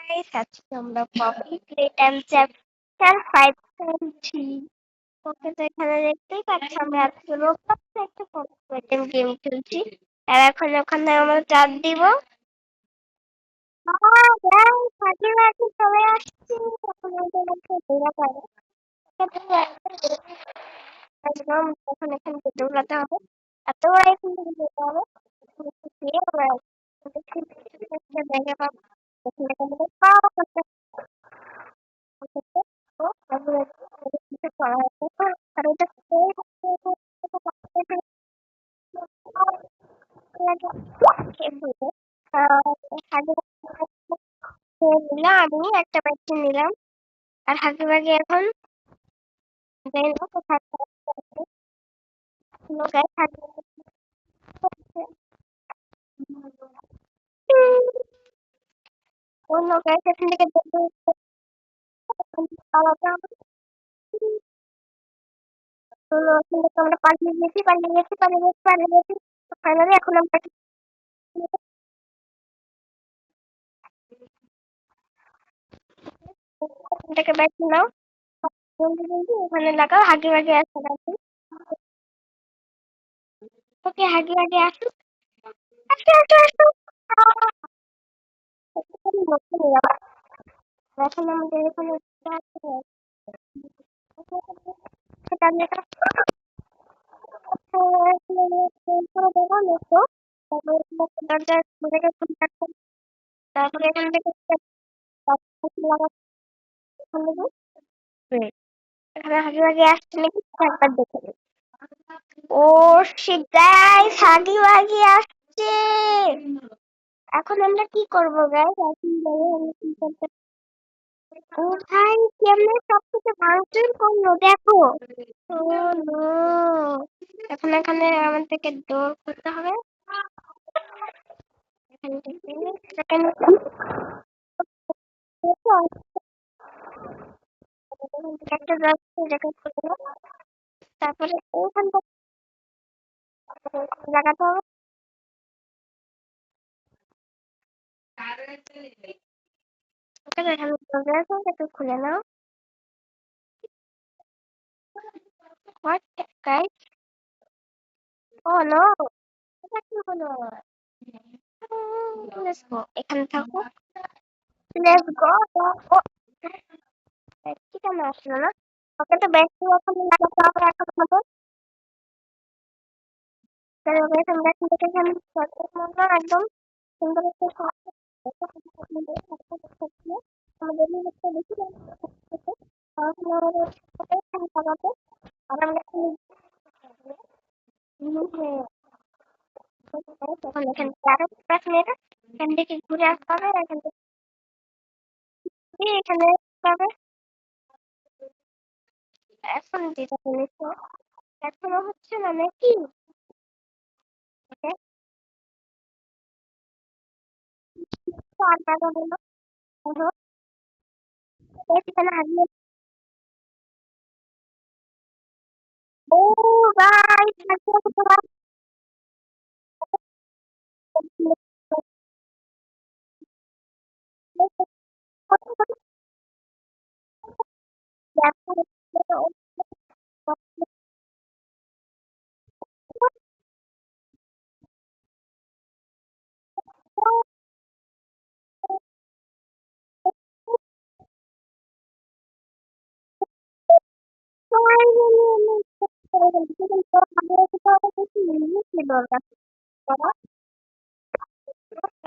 Guys, আজকে আমরা coffee plate and chapter 5 করছি। ওকে, তো এখানে দেখতেই পাচ্ছি আমরা আজকে রোবলক্সে একটা কফি প্লেট এন্ড গেম খেলছি। আর এখন ওখানে আমরা চাপ দিব। গাইস, ফাঁকি ফাঁকি চলে আসছি। এখন ওদের মধ্যে ঘোরা পারে একদম। এখন এখান থেকে দৌড়াতে হবে, এত বড় এখান থেকে যেতে হবে। গিয়ে আমরা একটা জায়গা পাবো, ওখানে আমাদের পাওয়া করতে আমি একটা ব্যাগটি নিলাম। আর হাগে ভাগে এখন যাই না কোথায় গায়ে থাকবে। অন্য গায়ে সেখান থেকে আলাদা হলো। ওখান থেকে আমরা পালিয়ে গেছি। ফাইনালি এখন আমরা ওখান থেকে ব্যাগ নাও, জলদি জলদি ওখানে লাগাও। হাগে ভাগে আসো নাকি? ওকে, হাগে ভাগে আসো। আসো আসো আসো। এখন আমাদের এখানে সেটা আমি একটা দরজার খুলে, তারপরে এখান থেকে এখানে হাগে ভাগে আসছে নাকি একবার দেখে নিই। ও শিট গাইস, হাগি ভাগি আসছে। এখন আমরা কি করবো গাইস? এখন বলো আমরা কি করতে। কোথায় কেমনে সবকিছু ভাঙচুর করলো দেখো। ও নো, এখন এখানে আমাদেরকে দৌড় করতে হবে। এখান থেকে এখানে একটা রাস্তা জায়গা করবো, তারপরে ওখানটা লাগাতে হবে। ওকে, এখানে দরজা আছে, ওটা খুলে নাও। What guys? ও নো, এটা কি হলো? লেটস গো, এখানে থাকো। Let's go. ও ব্যাগটি কেন আসলো না? ওকে, তো ব্যাগটি ওখানে লাগাতে হবে এখন মতো। তাহলে ওকে আমরা এখান থেকে এখানে একদম সুন্দর একটা আমাদের নিজেকে বেশি আমাদের এখানে লাগাতে। আর আমরা তখন এখান থেকে আরো 5 মিনিট এখান থেকে ঘুরে আসতে হবে। আর এখান থেকে এখানে আসতে হবে। এখন যেটা বলেছো এখনো হচ্ছে না নাকি? ওকে, তো আর টাকা বলো। এখানে হারিয়ে। ও গাইস,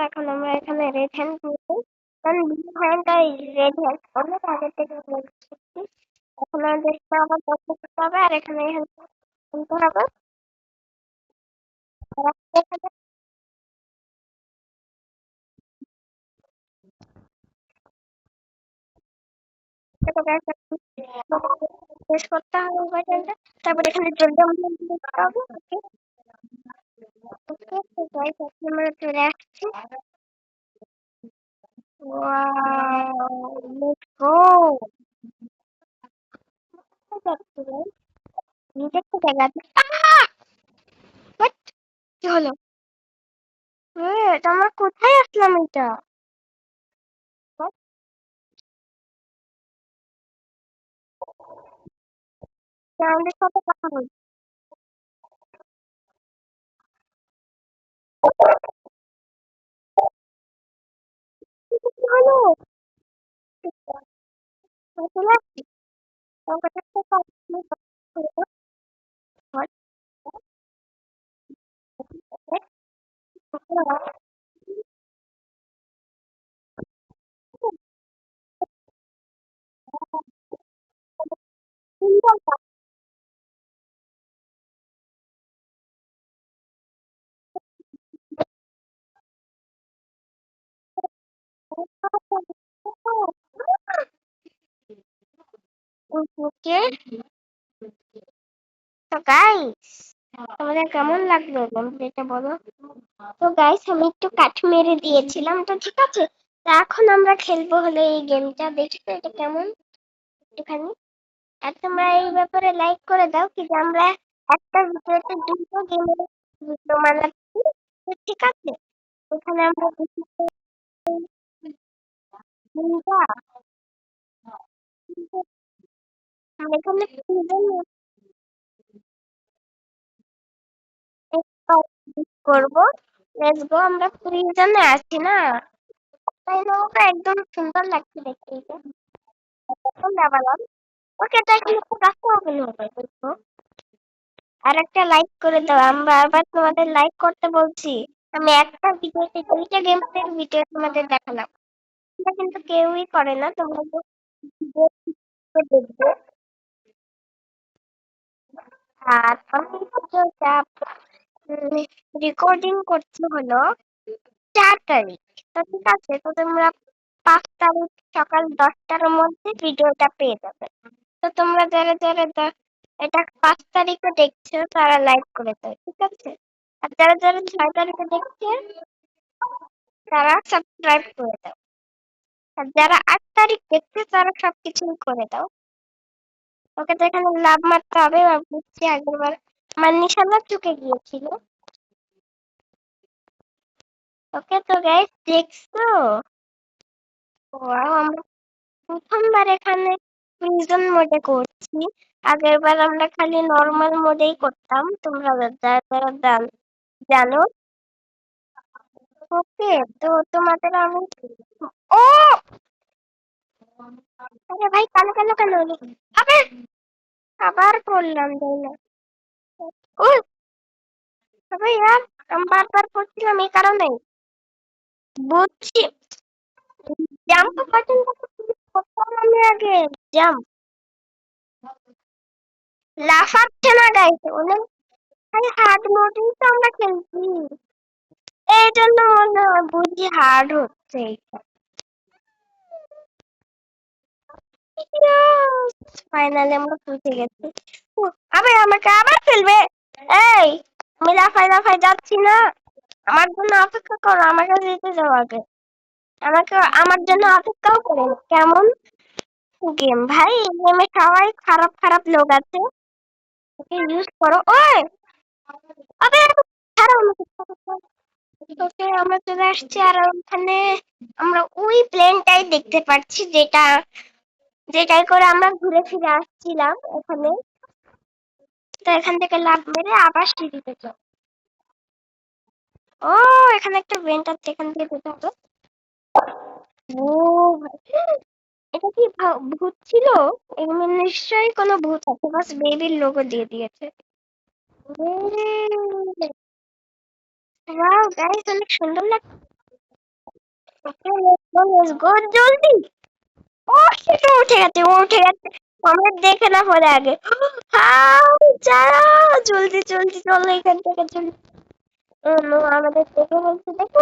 এখন আমরা এখানে রেড হ্যান্ড নিয়েছি, কারণ ব্লু হ্যান্ড আর রেড হ্যান্ড অনেক আগে থেকে বলছি। এখন আমাদের আবার বন্ধ করতে হবে। আর এখানে শুনতে হবে। আর এখানে একটা ব্যাগ শেষ করতে হবে বাটনটা। তারপর এখানে জলদি আমাদের দিতে হবে। ওকে ওকে, তো গাইস এখন আমরা চলে আসছি। Wow, let's go. যাচ্ছি গাইস, নিজের তো জায়গা আছে। What? কি হলো? এটা আমরা কোথায় আসলাম এটা? আমাদের সাথে কথা বলছে। কি হলো? চলে আসছি। তোমার কাছে একটা কথা ওকে। তো গাইস, তোমাদের কেমন লাগলো গেমটা বলো? তো গাইস, আমি একটু কাঠ মেরে দিয়েছিলাম, তো ঠিক আছে। তা এখন আমরা খেলবো হলো এই গেমটা, দেখছো এটা কেমন একটুখানি। আর তোমরা এই ব্যাপারে লাইক করে দাও কি যে আমরা একটা ভিডিওতে দুটো গেমের ভিডিও বানাচ্ছি, তো ঠিক আছে। এখানে আমরা তিনটা এখানে করবো। লেটস গো, আমরা প্রিজনে আছি না, তাই না? ওটা একদম সুন্দর লাগছে দেখতে, এটা একদম লাভালাম। ওকে, তাই কিন্তু খুব রাস্তা ওপেন হবে দেখো। আর একটা লাইক করে দাও, আমরা আবার তোমাদের লাইক করতে বলছি। আমি একটা ভিডিওতে দুইটা গেমের ভিডিও তোমাদের দেখালাম, এটা কিন্তু কেউই করে না, তোমরা তো ভিডিও দেখবে। আর আমি ভিডিওটা রেকর্ডিং করছি হলো 4 তারিখ। তো ঠিক আছে, তো তোমরা 5 তারিখ সকাল 10টার মধ্যে ভিডিওটা পেয়ে যাবে। তো তোমরা যারা যারা এটা 5 তারিখে দেখছো তারা লাইক করে দাও, ঠিক আছে। আর যারা যারা 6 তারিখে দেখছে তারা সাবস্ক্রাইব করে দাও। আর যারা 8 তারিখ দেখছে তারা সবকিছু করে দাও। ওকে, তো এখানে লাভ মারতে হবে, বা বুঝছি আগেরবার আমার নিশানা চুকে গিয়েছিল। ওকে, তো গাইস দেখছো, ওয়াও, আমরা প্রথমবার এখানে প্রিজন মোডে করছি। আগেরবার আমরা খালি নরমাল মোডেই করতাম, তোমরা যারা যারা জানো। ওকে, তো তোমাদের আমি ও আরে ভাই, কালো কালো কেন হলো? আবে, আবার পড়লাম তাই না? ওই তবে ইয়ার, আমি বারবার পড়ছিলাম এই কারণে। বুঝছি, জাম্প বাটনটা তো ক্লিক করতাম আমি আগে। জাম্প লাফাচ্ছে না গাইস, অনেক হার্ড মোডেই তো আমরা খেলছি, এই জন্য মনে হয় বুঝি হার্ড হচ্ছে এটা। ফাইনালি আমরা পৌঁছে গেছি। আবে আমাকে আবার ফেলবে। এই, আমি লাফাই লাফাই যাচ্ছি না, আমার জন্য অপেক্ষা করো, আমাকে যেতে দাও আগে। আমাকে আমার জন্য অপেক্ষাও করে কেমন গেম ভাই, এই গেমে সবাই খারাপ খারাপ লোক আছে, ওকে ইউজ করো। ওই আবে, ছাড়ো আমাকে, ছাড়ো, ছাড়ো। ওকে, আমরা চলে আসছি, আর ওখানে আমরা ওই প্লেনটাই দেখতে পাচ্ছি, যেটাই করে আমরা ঘুরে ফিরে আসছিলাম এখানে। তো এখান থেকে লাফ মেরে আবার সিঁড়িতে চল। ও, এখানে একটা ভেন্ট আছে, এখান থেকে যেতে হবে। ও ভাই, এটা কি ভূত ছিল? এখানে নিশ্চয়ই কোনো ভূত আছে, বাস বেবির লোগো দিয়ে দিয়েছে। ওয়াও গাইস, অনেক সুন্দর লাগছে। ওকে, লেটস গো জলদি। ও সেটা উঠে গেছে, ও উঠে গেছে। আমরা দেখে না পরে আগে। হাউ, যারা জলদি জলদি চলো এখান থেকে, জলদি। ও নো, আমাদের দেখে বলছে, দেখো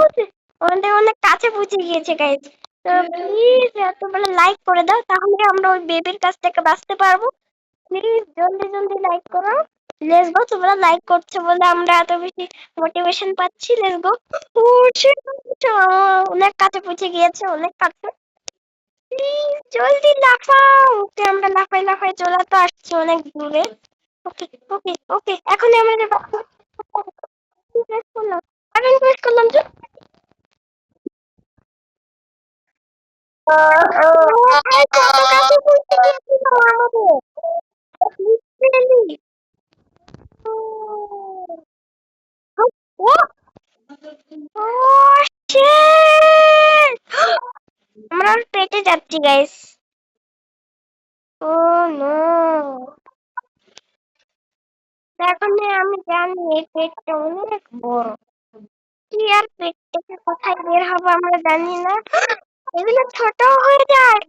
আমাদের অনেক কাছে পৌঁছে গিয়েছে গাইস। তো প্লিজ তোমরা লাইক করে দাও, তাহলে আমরা ওই বেবির কাছ থেকে বাঁচতে পারবো। প্লিজ জলদি জলদি লাইক করো। লেটস গো, তোমরা লাইক করছো বলে আমরা এত বেশি মোটিভেশন পাচ্ছি। লেটস গো, অনেক কাছে পৌঁছে গিয়েছে, অনেক কাছে। প্লিজ জলদি লাফাও। ওকে, আমরা লাফাই লাফাই চলে তো আসছি অনেক দূরে। ওকে ওকে ওকে, এখন আমাদের প্রেস করলাম, বাটন প্রেস করলাম তো। ভাই, কত কাছে পৌঁছে গিয়েছিল আমাদের। really? Oh, what? Oh, shit! আমরা পেটে যাচ্ছি গাইস। ও নো, এখন আমি জানি এই পেটটা অনেক বড়। কি আর পেট থেকে কোথায় বের হবে আমরা জানি না। এগুলো ছোট হয়ে যায়।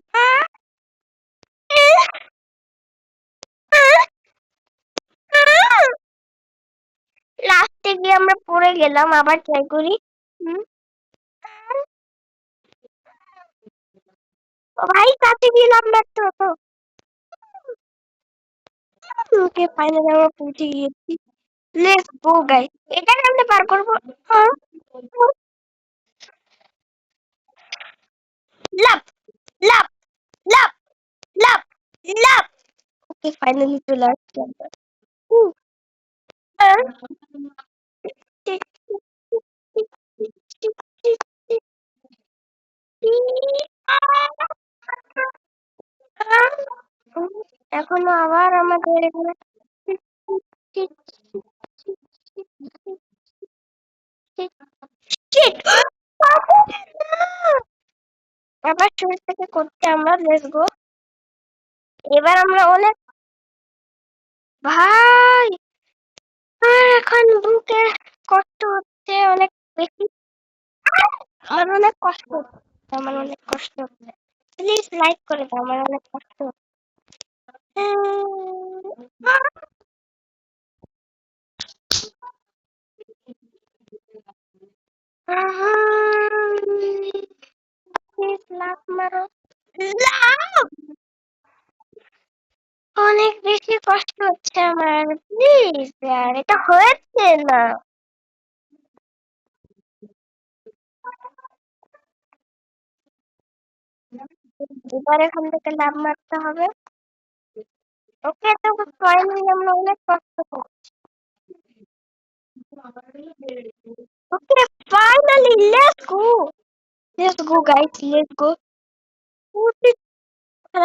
লাস্টে গিয়ে আমরা পড়ে গেলাম, আবার ট্রাই করি। হুম, ও ভাই কাছে গেলাম না তো। ওকে ফাইনালি আমরা পৌঁছে গিয়েছি। লেটস গো গাইস, এটা কেমনে পার করবো? হ্যাঁ, লাভ লাভ লাভ লাভ লাভ। ওকে ফাইনালি চলে আসছি আমরা। হুম, হ্যাঁ। Tick, tick, tick, tick, tick, tick, tick, tick, tick. এখনো আবার আমাদের এখানে tick, tick, tick, tick, tick, tick, tick, tick. পারবো না। আবার শুরু থেকে করতে আমরা, লেটস গো। এবার আমরা অনেক, ভাই আমার এখন বুকে কষ্ট হচ্ছে অনেক বেশি। আমার অনেক কষ্ট হচ্ছে, আমার অনেক কষ্ট হচ্ছে। প্লিজ লাইক করে দাও, আমার অনেক কষ্ট হচ্ছে। প্লিজ লাভ মারো, লাভ। অনেক বেশি কষ্ট হচ্ছে আমার, প্লিজ यार, এটা হয়েছে না। এবার এখান থেকে লাভ মারতে হবে। ওকে, তো ফাইনালি আমরা অনেক কষ্ট করছি। ওকে finally let's go, let's go guys, let's go.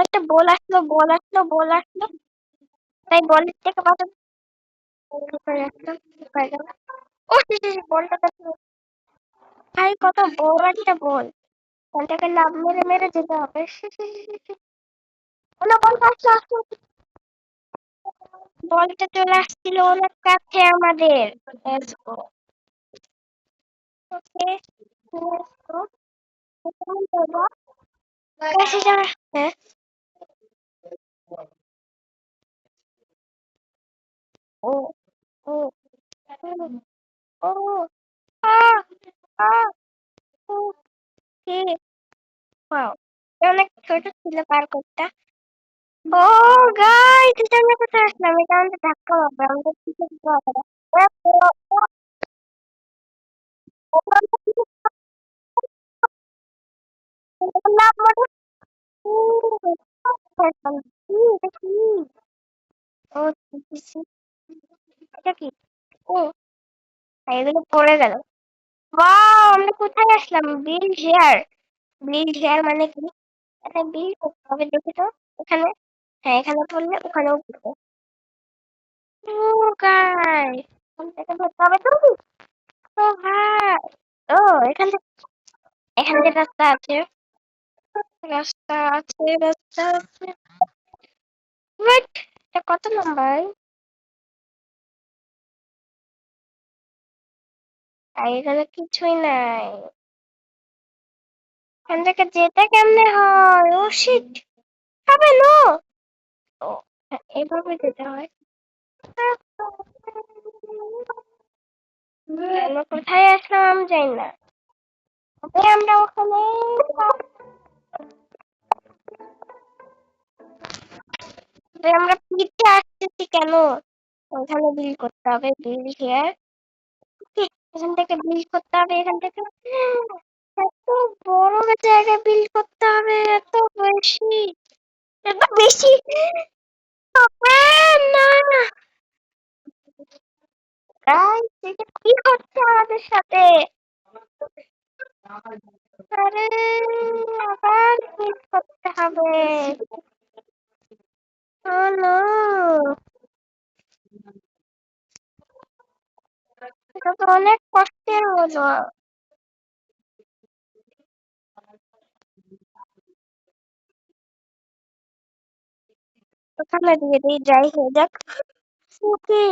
একটা বল আসলো, বল আসলো, বল আসলো। তাই বলের থেকে বাঁচা হয়ে গেল। ও বলটা কাছে, ভাই কত বড় একটা বল। বলটাকে লাভ মেরে মেরে যেতে হবে। ওনা বল আসলো, আসলো। বলটা চলে আসছিল অনেক কাছে আমাদের। Let's go. Okay, let's go. কেমন করবো? কাছে যাওয়া, হ্যাঁ। ও ও ও আ আ ও কে, ওয়াও, অনেক ছোট ছিল পার করতে। ও গাইস, এটা আমরা কোথায় আসলাম? এটা আমাদের ধাক্কা হবে, আমাদের পিছে পিছে হবে। এটা কি? ও এটা কি? ও এগুলো পড়ে গেল। ওয়াও, আমরা কোথায় আসলাম? বিল হেয়ার। বিল হেয়ার মানে কি? এটা বিল করতে হবে, দেখি তো। এখানে, হ্যাঁ এখানে পড়লে ওখানেও পড়বে। ও গাইস, এখান থেকে ধরতে হবে তো। ও ভাই, ও এখান থেকে, এখান থেকে রাস্তা আছে, রাস্তা আছে, রাস্তা আছে। ওয়েট, এটা কত নাম্বার? আর এখানে কিছুই নাই। এখান থেকে যেতে কেমনে হয়? ও শিট, হবে নো। ও হ্যাঁ, এভাবে যেতে হয়। আমরা কোথায় আসলাম আমি জানি না। তবে আমরা ওখানে, তবে আমরা পিঠে আসতেছি কেন? ওখানে বিল করতে হবে, বিল হিয়ার। এখান থেকে বিল করতে হবে, এখান থেকে। এত বড় জায়গায় বিল করতে হবে, এত বেশি, এত বেশি হবে না। গাইস, এটা কি হচ্ছে আমাদের সাথে? আরে আবার বিল করতে হবে। ও নো, এটা তো অনেক কষ্টের হলো। ওখানে দিয়ে দিই, যাই হয়ে যাক। ওকে,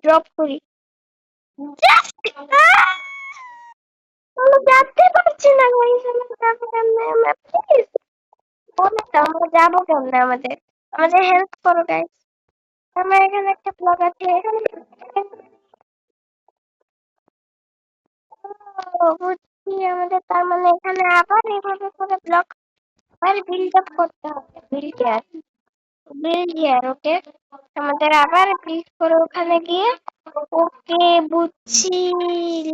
ড্রপ করি। জাস্ট আমি যাতে পারছি না গাইস, আমি যাবো কেমনে? আমরা প্লিজ বলে দাও আমরা যাবো কেমনে? আমাদের আমাদের হেল্প করো গাইস। আমার এখানে একটা ব্লগ আছে এখানে। ও, বুঝছি, আমাদের তার মানে এখানে আবার এইভাবে করে ব্লগ আবার বিল্ড আপ করতে হবে। বিল্ড হিয়ার, ওকে। আমাদের আবার ক্লিক করে ওখানে গিয়ে, ওকে, বুঝছি।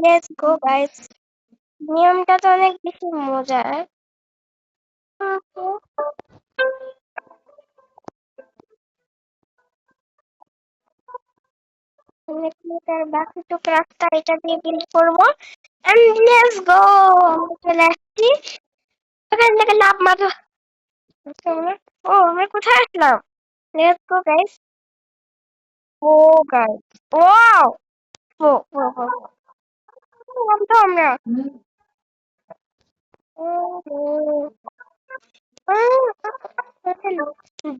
Let's go guys. নিয়মটা তো অনেক বেশি মজার। মিটার বাকিটুকু রাস্তা এটা দিয়ে বিল্ড করবো। এন্ড লেটস গো, আমরা চলে আসছি। ওখান থেকে লাভ মারো। ও, আমরা কোথায় আসলাম? Let's go guys. Oh guys, wow, oh oh oh তো আমরা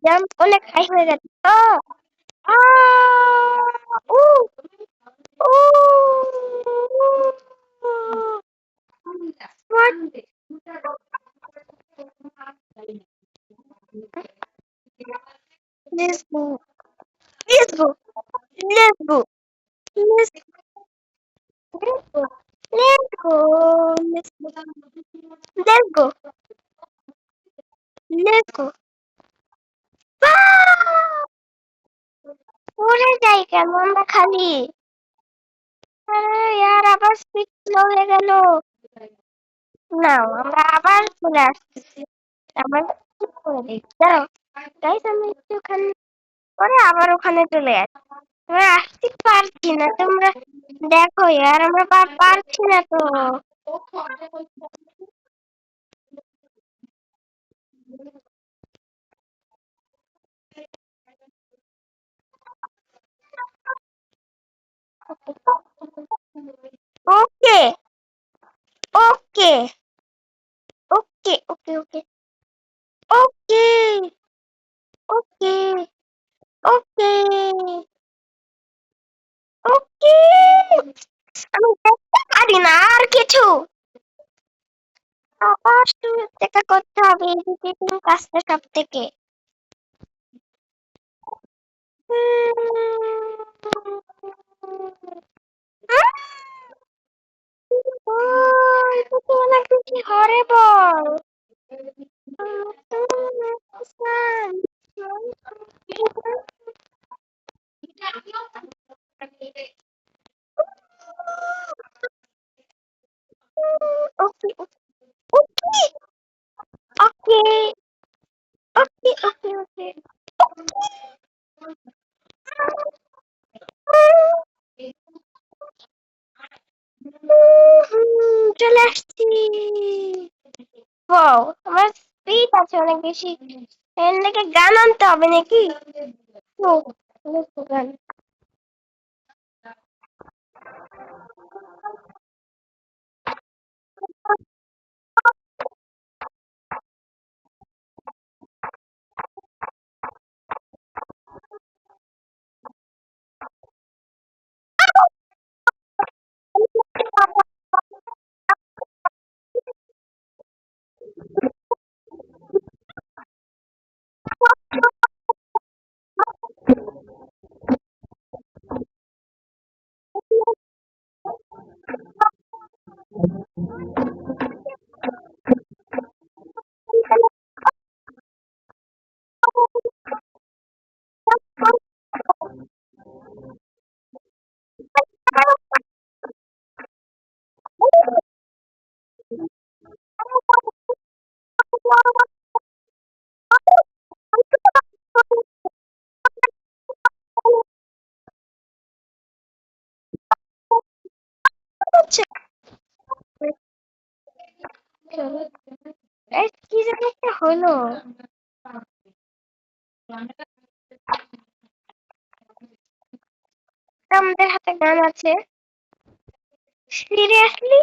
জাম্প অনেক হাই হয়ে গেছে। আ উ উ Let's go. Let's go. Let's go. Let's go. Let's go. Let's go. Let's go. Let's go. পড়ে যাই কেন আমরা খালি? আরে ইয়ার, আবার স্পিড স্লো হয়ে গেল। না, আমরা আবার চলে আসতেছি। আবার ঠিক করে দিই, দাঁড়াও গাইস, আমি একটুখানি পরে আবার ওখানে চলে আসি। আমরা আসতে পারছি না, তোমরা দেখো ইয়ার, আমরা পারছি না তো। ওকে, ওকে, ওকে, ওকে, ওকে, ওকে, ওকে, ওকে, ওকে। আমি দেখতে পারি না আর কিছু। আবার শুরু থেকে করতে হবে এই এডিটিং কাজটা সব থেকে। এটা তো অনেক বেশি হরিবল। ওকে, ওকে, ওকে, ওকে, ওকে, ওকে, চলে আসছি। ওয়াও, আমার স্পিড আছে অনেক বেশি। এর থেকে গান আনতে হবে নাকি? ও, গান। আচ্ছা, এই কি যেন একটা হলো। আমাদের হাতে গান আছে? সিরিয়াসলি?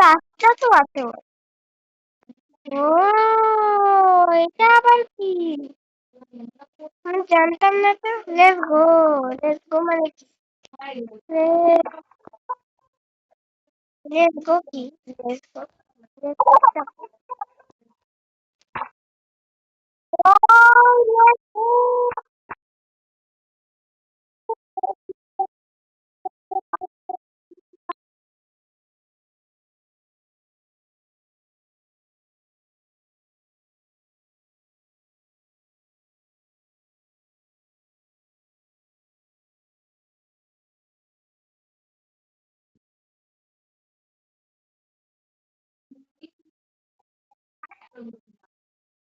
রাস্তা তো আছে। ও, এটা আবার কি? আমি জানতাম না তো। Let's go. লেটস গো মানে কি? লেটস গো কি? Let's go.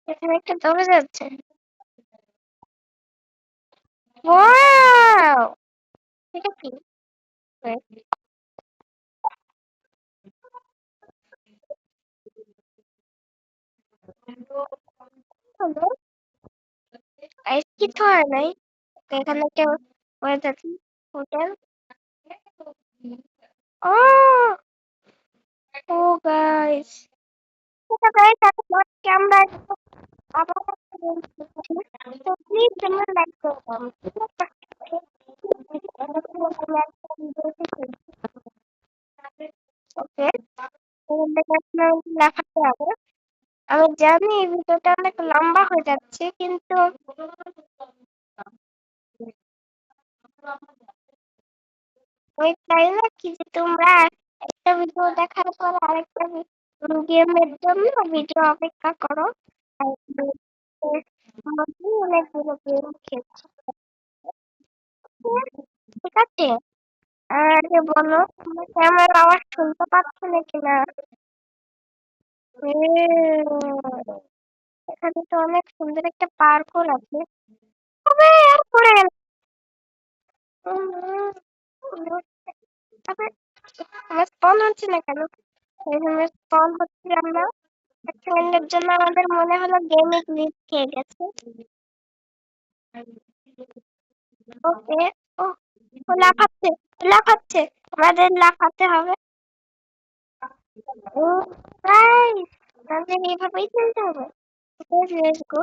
এখানে একটা দৌড়ে যাচ্ছে। ওয়াও! এটা কি? হলো? গাইস কিছু হয় নাই। এখানে একটা হয়ে যাচ্ছে হোটেল। ও, ও গাইস। তো গাইস এখন আজকে আমরা আবার একটা game খেলছি। তো প্লিজ তোমরা লাইক করো। ওকে, লেখাতে হবে। আমি জানি এই ভিডিওটা অনেক লম্বা হয়ে যাচ্ছে, কিন্তু আমি চাই না কি যে তোমরা একটা ভিডিও দেখার পর আরেকটা গেমের জন্য ভিডিও অপেক্ষা করো। আর অনেকগুলো গেম খেলছি। ঠিক আছে, আগে বলো তোমরা কি আমার আওয়াজ শুনতে পাচ্ছ নাকি না? এখানে তো অনেক সুন্দর একটা পার্কও আছে। তবে আর পরে তবে আমার স্পন হচ্ছে না কেন? এখানে স্পন হচ্ছিলাম না। এক সেকেন্ডের জন্য আমাদের মনে হলো গেমে গ্লিচ খেয়ে গেছে। ওকে। ও, ও লাফাচ্ছে, লাফাচ্ছে। আমাদের লাফাতে হবে। ও গাইস, আমাদের এইভাবেই চলতে হবে। Let's go.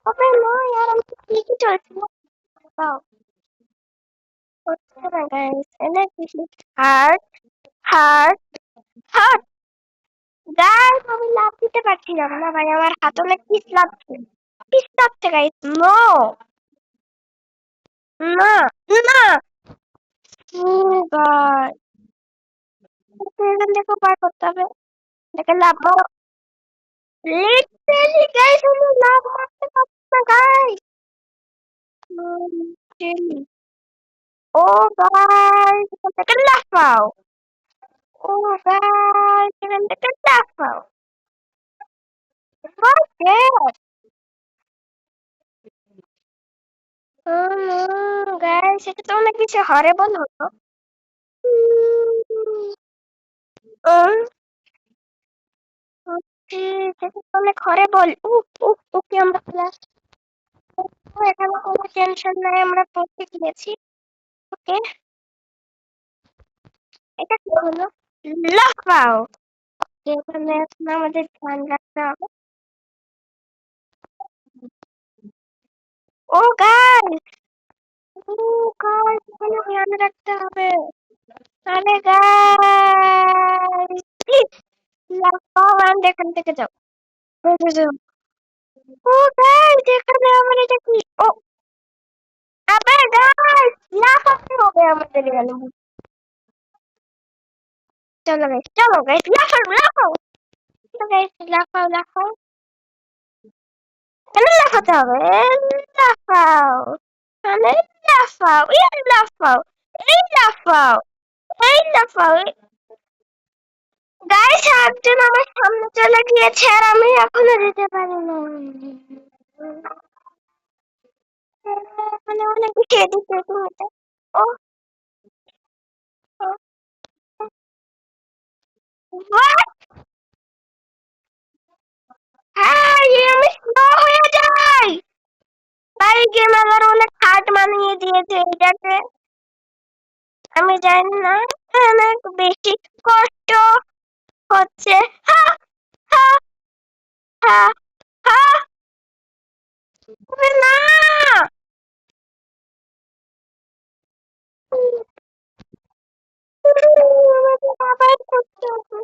ওকে না यार, আমি তো ঠিকই চলছি না। দাও, হচ্ছে না গাইস। এনে কিছু হার্ট, হার্ট, হার্ট। গাইস আমি লাফ দিতে পারছিলাম না ভাই, আমার হাত অনেক পিছলাচ্ছে। পিছলাচ্ছে গাইস। নো, না, না। ও গাইস, এখান থেকে পার করতে হবে। দেখে লাভ। লিটারালি গাইস আমি লাভ মারতে পারছি না গাইস। লিটারালি। ও গাইস, এখান থেকে লাফাও। ও গাইস, এখান থেকে লাফাও। What that? গাইস এটা তো অনেক বেশি হরেবল হলো। উম, সত্যি এটা তো অনেক হরেবল। ওকে আমরা ক্লাস, এখানে কোনো টেনশন নাই, আমরা পড়তে গিয়েছি। ওকে, এটা কি হলো? লাফাও। এখানে এখন আমাদের ধ্যান রাখতে হবে। ও গাইস, ও গাইস এখানে ধ্যান রাখতে হবে। আরে গাইস প্লিজ লাফাও and এখান থেকে যাও। যাও, যাও, যাও। ও গাইস এখানে আমার এটা কি? ও আবে গাইস, লাফাতে হবে আমাদের এখানে। চলো গাইস লাফাও, লাফাও। চলো গাইস লাফাও, লাফাও। কেন লাফাতে হবে? লাফাও, মানে লাফাও, এই লাফাও, এই লাফাও, এই লাফাও। গাইস একজন আমার সামনে চলে গিয়েছে আর আমি এখনো যেতে পারি না। মানে অনেক বেশি এদিকে হতে। ও, ও, what? এই গেম আমার অনেক হার্ড মানিয়ে দিয়েছে এটাকে। আমি জানি না, অনেক বেশি কষ্ট হচ্ছে। হা হা হা হা। আরে না, আমাকে আবার করতে হবে।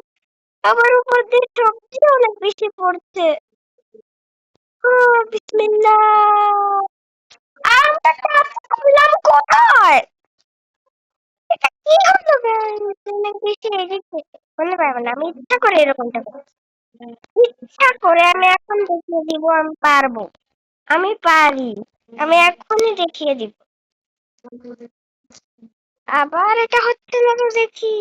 আমার উপর দিয়ে সবজি অনেক বেশি পড়ছে। বিসমিল্লাহ। আমরা কাজ করলাম কোথায়? এটা কি হলো গাইস? অনেক বেশি এডিক্টেড। বলতে পারবো না, আমি ইচ্ছা করে এরকমটা করছি। ইচ্ছা করে আমি এখন দেখিয়ে দিব আমি পারবো। আমি পারি। আমি এখনই দেখিয়ে দিব। আবার এটা হচ্ছে না তো দেখি।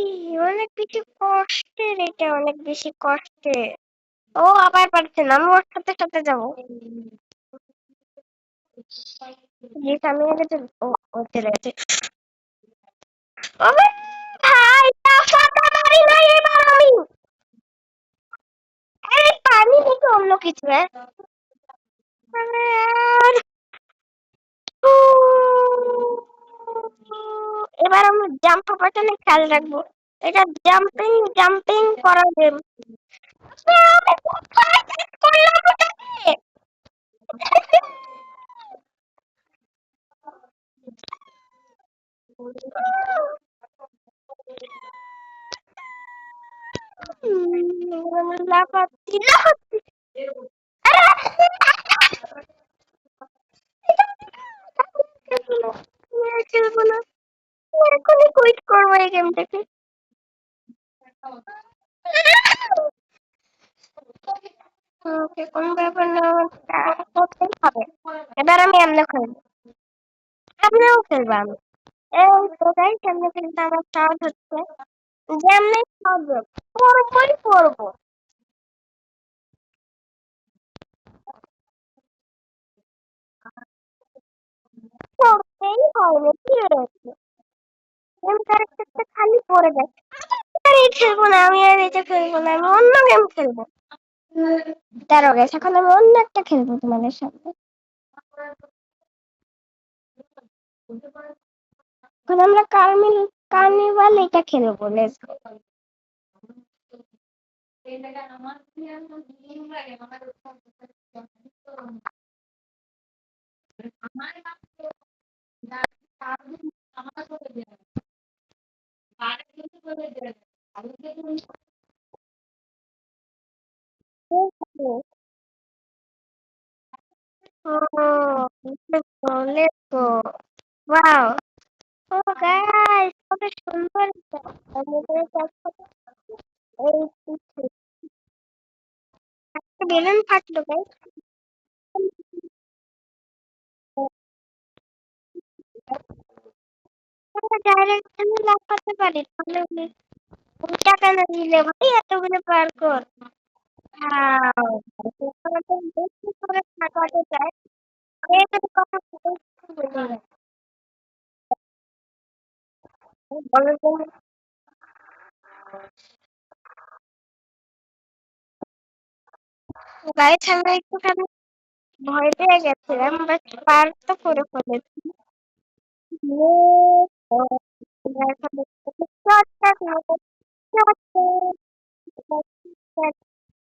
অনেক বেশি কষ্টের, এটা অনেক বেশি কষ্টের। ও আবার পারছে না, আমি ওর সাথে সাথে যাবো। জিত আমি আগে ও চলে গেছে। ওরে ভাই, টাকাটা মারি নাই এবার আমি। এই পানি নাকি অন্য কিছু? আর এবার আমি জাম্প বাটনে খেয়াল রাখবো। এটা জাম্পিং জাম্পিং করার গেম। আমি কোথায় set করলাম ওটাকে? আমি লাফাচ্ছি লাফাচ্ছি। খেলবো না, এখনই কুইট করবো এই গেমটাকে। ওকে, কোনো ব্যাপার না, করতেই হবে। এবার আমি এমনি খেলবো, এমনিও খেলবো আমি। এই তো গাইস, এমনি খেলতে আমার সহজ হচ্ছে। যেমনি সহজ করবোই করবো। করতেই হবে, কি রয়েছে? গেম ক্যারেক্টারটা খালি পড়ে যায়। আর এই খেলবো না, আমি আর এটা খেলবো না, আমি অন্য গেম খেলবো। দাঁড়াও গাইস, এখন আমি অন্য একটা খেলবো তোমাদের সামনে। এখন আমরা কার্নিভাল এটা খেলবো, let's go. Let's go, let's go. Wow, oh guys, কত সুন্দর এটা। আমাদের কাছে এই একটা বেলুন ফাটলো গাইস। আমরা ডাইরেক্ট আমি লাফাতে পারি, তাহলে উল্টা কেন দিলে ভাই? এতগুলো পার কর। ওয়াও, তোমরা তো বেশি করে থাকাতে চাই। এদের কথা বলে বলো তো। গাইস, আমরা একটুখানি ভয় পেয়ে গেছিলাম, বাট পার তো করে ফেলেছি। আমরা এখন শর্টকাট মতো,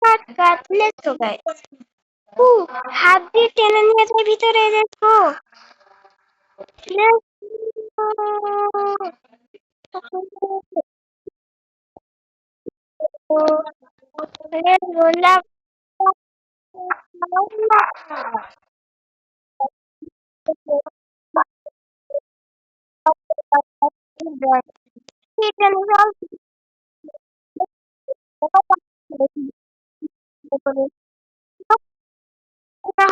শর্টকাট, লেটস গো গাইস। হাত দিয়ে টেনে নিয়ে যায় ভিতরে, let's go. Let's go, let's go, love.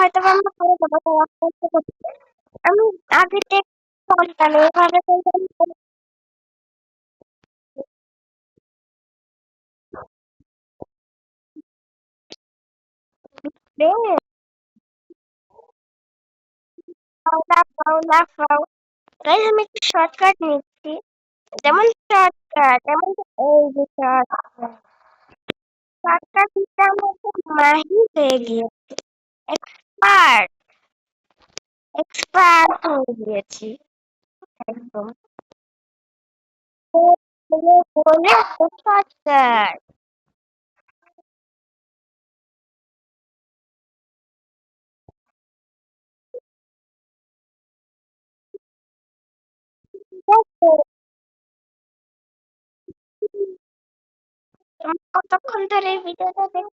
হয়তো আমরা করে দেবো, আমি আগে টেক করতাম এভাবে লাফাও। গাইস, আমি একটু শর্টকাট নিচ্ছি, যেমন শর্টকাট, যেমন এই যে শর্টকাট। শর্টকাট নিতে আমার খুব মাহির হয়ে গিয়েছে, এক্সপার্ট। এক্সপার্ট হয়ে গিয়েছি একদম। বলে বলে স্যার কতক্ষণ ধরে এই ভিডিওটা বেলুন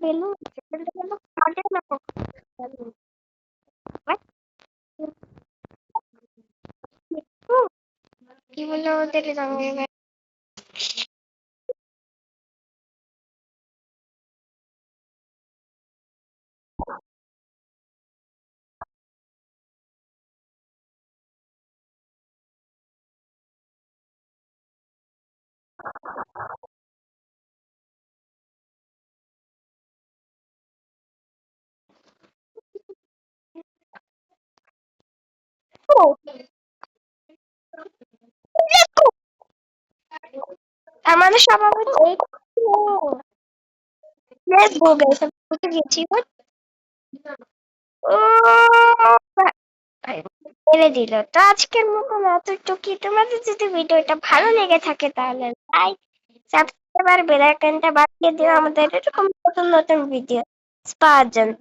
বেলুনটা কিন্তু ফাটে না কখনো। কি বললো ওদের রঙের আমাদের সভাপতি এই লেটস গো গাইস আমি বুঝে গেছি ও মেরে দিল। তো আজকের মতন এতটুকুই। তোমাদের যদি ভিডিওটা ভালো লেগে থাকে তাহলে লাইক, সাবস্ক্রাইব আর বেল আইকনটা বাজিয়ে দিও আমাদের এরকম নতুন নতুন ভিডিও পাওয়ার জন্য।